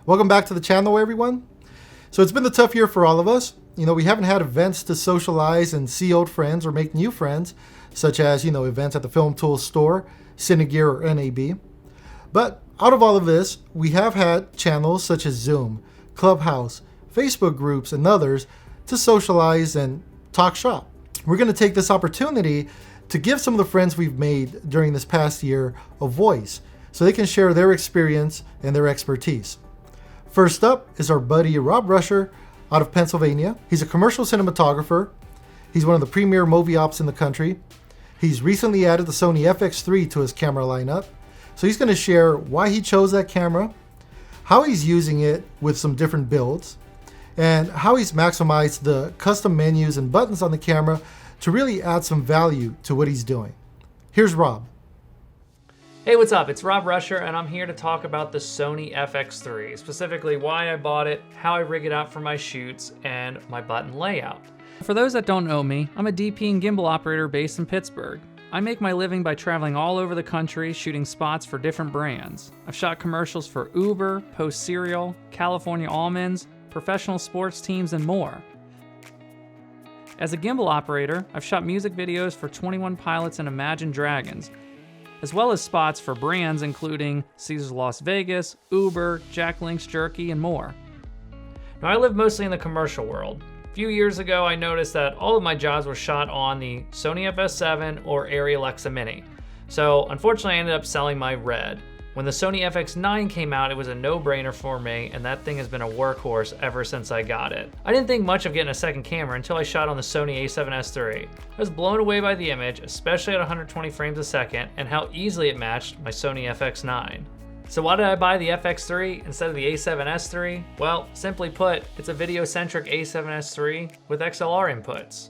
Welcome back to the channel, everyone. So it's been a tough year for all of us. We haven't had events to socialize and see old friends or make new friends, such as, events at the Film Tools store, Cinegear, or NAB. But out of all of this, we have had channels such as Zoom, Clubhouse, Facebook groups, and others to socialize and talk shop. We're going to take this opportunity to give some of the friends we've made during this past year a voice so they can share their experience and their expertise. First up is our buddy Rob Ruscher out of Pennsylvania. He's a commercial cinematographer. He's one of the premier movie ops in the country. He's recently added the Sony FX3 to his camera lineup. So he's going to share why he chose that camera, how he's using it with some different builds, and how he's maximized the custom menus and buttons on the camera to really add some value to what he's doing. Here's Rob. Hey, what's up? It's Rob Ruscher, and I'm here to talk about the Sony FX3, specifically why I bought it, how I rig it out for my shoots, and my button layout. For those that don't know me, I'm a DP and gimbal operator based in Pittsburgh. I make my living by traveling all over the country shooting spots for different brands. I've shot commercials for Uber, Post Cereal, California Almonds, professional sports teams, and more. As a gimbal operator, I've shot music videos for 21 Pilots and Imagine Dragons, as well as spots for brands including Caesars Las Vegas, Uber, Jack Link's Jerky, and more. Now, I live mostly in the commercial world. A few years ago, I noticed that all of my jobs were shot on the Sony FS7 or Arri Alexa Mini. So unfortunately, I ended up selling my Red. When the Sony FX9 came out, it was a no-brainer for me, and that thing has been a workhorse ever since I got it. I didn't think much of getting a second camera until I shot on the Sony a7S III. I was blown away by the image, especially at 120 frames a second, and how easily it matched my Sony FX9. So why did I buy the FX3 instead of the a7S III? Well, simply put, it's a video-centric a7S III with XLR inputs.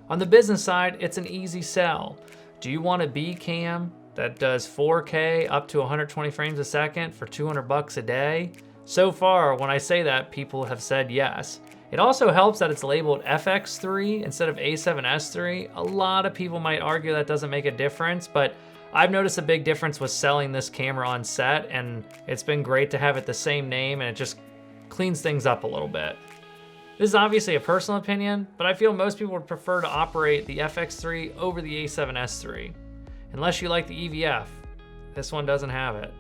On the business side, it's an easy sell. Do you want a B cam that does 4K up to 120 frames a second for $200 a day? So far, when I say that, people have said yes. It also helps that it's labeled FX3 instead of a7S III. A lot of people might argue that doesn't make a difference, but I've noticed a big difference with selling this camera on set, and it's been great to have it the same name, and it just cleans things up a little bit. This is obviously a personal opinion, but I feel most people would prefer to operate the FX3 over the a7S III. Unless you like the EVF, this one doesn't have it.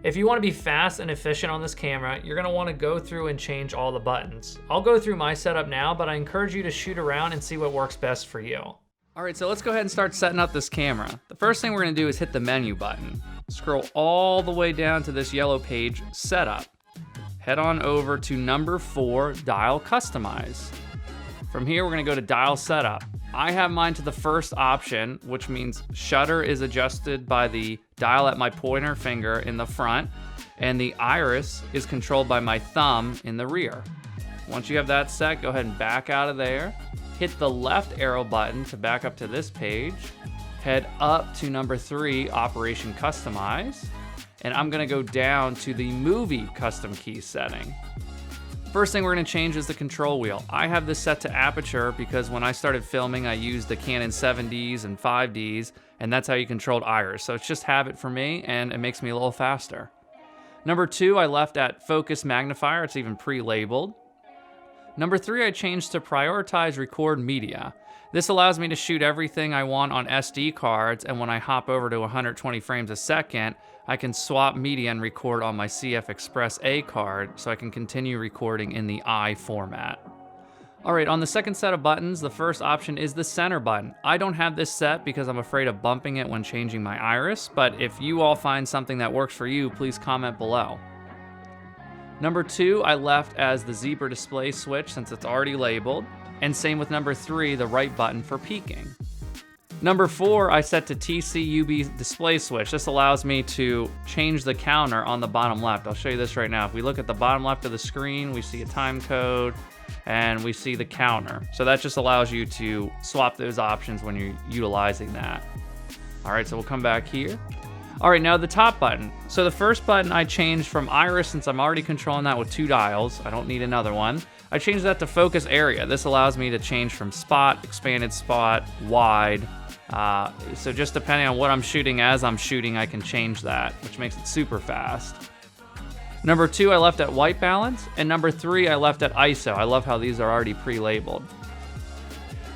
If you want to be fast and efficient on this camera, you're going to want to go through and change all the buttons. I'll go through my setup now, but I encourage you to shoot around and see what works best for you. All right, so let's go ahead and start setting up this camera. The first thing we're going to do is hit the menu button. Scroll all the way down to this yellow page, Setup. Head on over to number 4, Dial Customize. From here, we're going to go to Dial Setup. I have mine to the first option, which means shutter is adjusted by the dial at my pointer finger in the front, and the iris is controlled by my thumb in the rear. Once you have that set, go ahead and back out of there. Hit the left arrow button to back up to this page. Head up to number 3, Operation Customize, and I'm gonna go down to the Movie Custom Key setting. First thing we're going to change is the control wheel. I have this set to aperture because when I started filming, I used the Canon 7Ds and 5Ds, and that's how you controlled iris. So it's just habit for me, and it makes me a little faster. Number 2, I left at focus magnifier. It's even pre-labeled. Number 3, I changed to prioritize record media. This allows me to shoot everything I want on SD cards, and when I hop over to 120 frames a second, I can swap media and record on my CF Express A card so I can continue recording in the I format. All right, on the second set of buttons, the first option is the center button. I don't have this set because I'm afraid of bumping it when changing my iris, but if you all find something that works for you, please comment below. Number 2, I left as the zebra display switch since it's already labeled, and same with number 3, the right button for peaking. Number 4, I set to TCUB display switch. This allows me to change the counter on the bottom left. I'll show you this right now. If we look at the bottom left of the screen, we see a time code and we see the counter. So that just allows you to swap those options when you're utilizing that. All right, so we'll come back here. All right, now the top button. So the first button I changed from iris since I'm already controlling that with 2 dials. I don't need another one. I changed that to focus area. This allows me to change from spot, expanded spot, wide, So just depending on what I'm shooting as I'm shooting, I can change that, which makes it super fast. Number 2, I left at white balance, and number 3, I left at ISO. I love how these are already pre-labeled.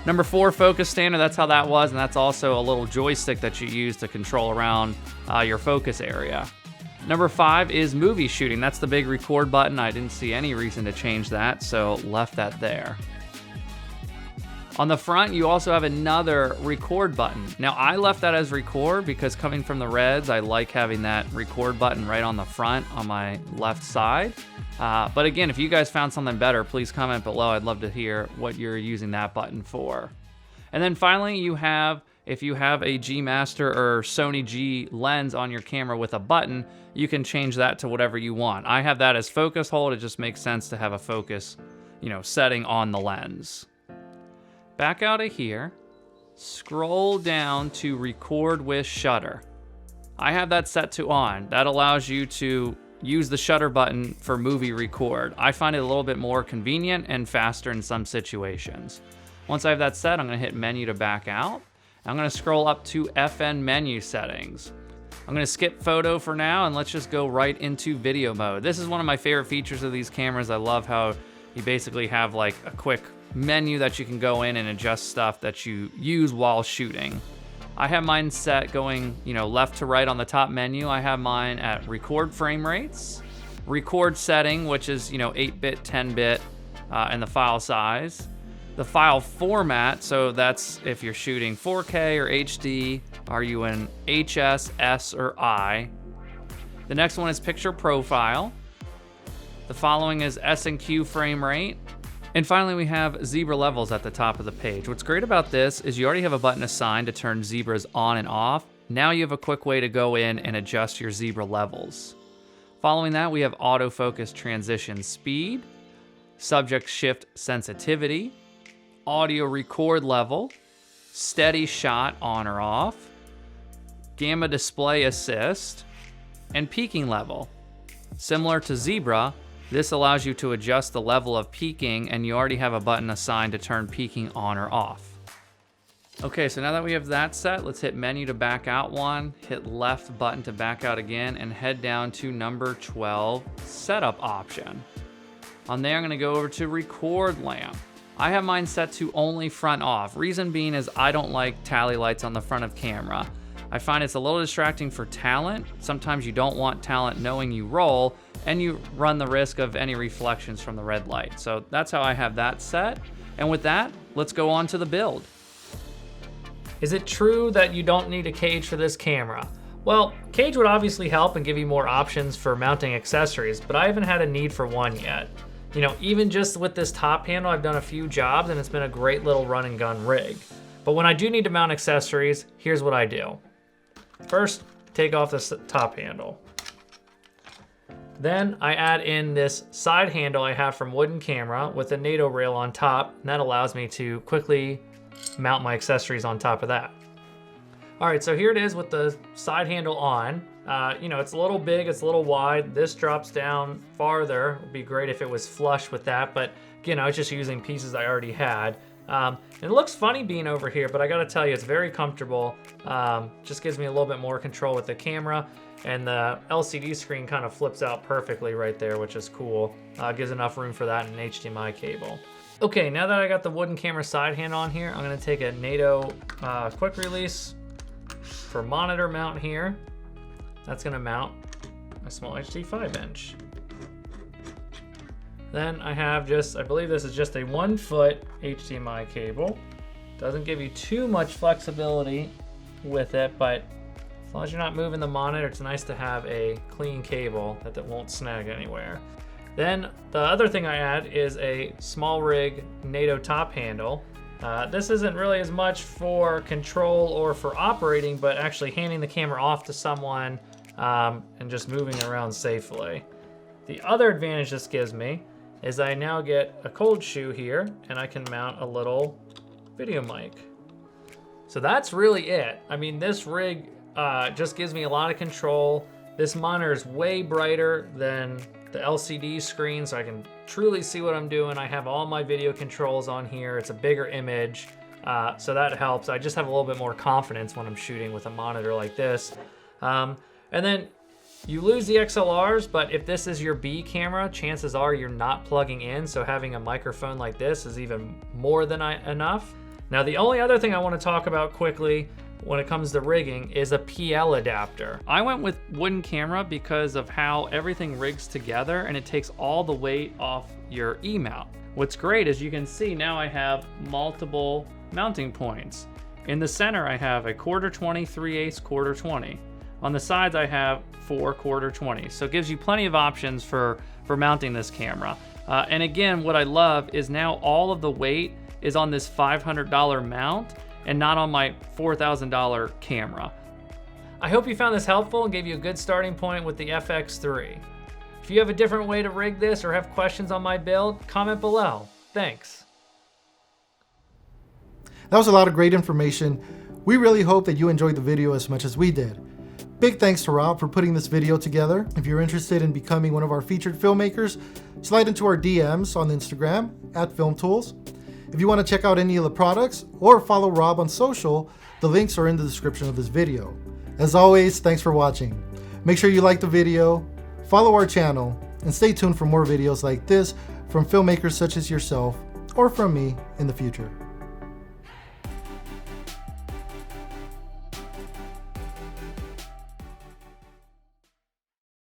Number 4, focus standard, that's how that was, and that's also a little joystick that you use to control around your focus area. Number 5 is movie shooting. That's the big record button. I didn't see any reason to change that, so left that there. On the front, you also have another record button. Now, I left that as record because coming from the Reds, I like having that record button right on the front on my left side. But again, if you guys found something better, please comment below. I'd love to hear what you're using that button for. And then finally, if you have a G Master or Sony G lens on your camera with a button, you can change that to whatever you want. I have that as focus hold. It just makes sense to have a focus, setting on the lens. Back out of here, scroll down to record with shutter. I have that set to on. That allows you to use the shutter button for movie record. I find it a little bit more convenient and faster in some situations. Once I have that set, I'm gonna hit menu to back out. I'm gonna scroll up to FN menu settings. I'm gonna skip photo for now and let's just go right into video mode. This is one of my favorite features of these cameras. I love how you basically have like a quick menu that you can go in and adjust stuff that you use while shooting. I have mine set going, left to right on the top menu. I have mine at record frame rates, record setting, which is, 8-bit, 10-bit, and the file size. The file format, so that's if you're shooting 4K or HD, are you in HS, S, or I? The next one is picture profile. The following is S&Q frame rate. And finally, we have zebra levels at the top of the page. What's great about this is you already have a button assigned to turn zebras on and off. Now you have a quick way to go in and adjust your zebra levels. Following that, we have autofocus transition speed, subject shift sensitivity, audio record level, steady shot on or off, gamma display assist, and peaking level. Similar to zebra, this allows you to adjust the level of peaking, and you already have a button assigned to turn peaking on or off. Okay, so now that we have that set, let's hit menu to back out one, hit left button to back out again, and head down to number 12, setup option. On there, I'm gonna go over to record lamp. I have mine set to only front off. Reason being is I don't like tally lights on the front of camera. I find it's a little distracting for talent. Sometimes you don't want talent knowing you roll, and you run the risk of any reflections from the red light. So that's how I have that set. And with that, let's go on to the build. Is it true that you don't need a cage for this camera? Well, cage would obviously help and give you more options for mounting accessories, but I haven't had a need for one yet. Even just with this top handle, I've done a few jobs and it's been a great little run and gun rig. But when I do need to mount accessories, here's what I do. First, take off this top handle. Then I add in this side handle I have from Wooden Camera with a NATO rail on top, and that allows me to quickly mount my accessories on top of that. All right, so here it is with the side handle on. It's a little big, it's a little wide. This drops down farther. It would be great if it was flush with that, but again, I was just using pieces I already had. And it looks funny being over here, but I gotta tell you, it's very comfortable. Just gives me a little bit more control with the camera, and the LCD screen kind of flips out perfectly right there, which is cool. Gives enough room for that in an HDMI cable. Okay, now that I got the Wooden Camera side hand on here, I'm gonna take a NATO quick release for monitor mount here. That's gonna mount a small HD 5-inch. Then I have I believe this is just a 1-foot HDMI cable. Doesn't give you too much flexibility with it, but as long as you're not moving the monitor, it's nice to have a clean cable that won't snag anywhere. Then the other thing I add is a small rig NATO top handle. This isn't really as much for control or for operating, but actually handing the camera off to someone and just moving it around safely. The other advantage this gives me is I now get a cold shoe here, and I can mount a little video mic. So that's really it. I mean, this rig just gives me a lot of control. This monitor is way brighter than the LCD screen, so I can truly see what I'm doing. I have all my video controls on here. It's a bigger image. So that helps. I just have a little bit more confidence when I'm shooting with a monitor like this. And then you lose the XLRs, but if this is your B camera, chances are you're not plugging in, so having a microphone like this is even more than enough. Now, the only other thing I want to talk about quickly when it comes to rigging is a PL adapter. I went with wooden camera because of how everything rigs together and it takes all the weight off your E-mount. What's great is you can see now I have multiple mounting points. In the center, I have a 1/4 20, 3/8 1/4 20. On the sides, I have 4 1/4 20. So it gives you plenty of options for mounting this camera. And again, what I love is now all of the weight is on this $500 mount and not on my $4,000 camera. I hope you found this helpful and gave you a good starting point with the FX3. If you have a different way to rig this or have questions on my build, comment below. Thanks. That was a lot of great information. We really hope that you enjoyed the video as much as we did. Big thanks to Rob for putting this video together. If you're interested in becoming one of our featured filmmakers, slide into our DMs on Instagram @FilmTools. If you want to check out any of the products or follow Rob on social, the links are in the description of this video. As always, thanks for watching. Make sure you like the video, follow our channel, and stay tuned for more videos like this from filmmakers such as yourself or from me in the future.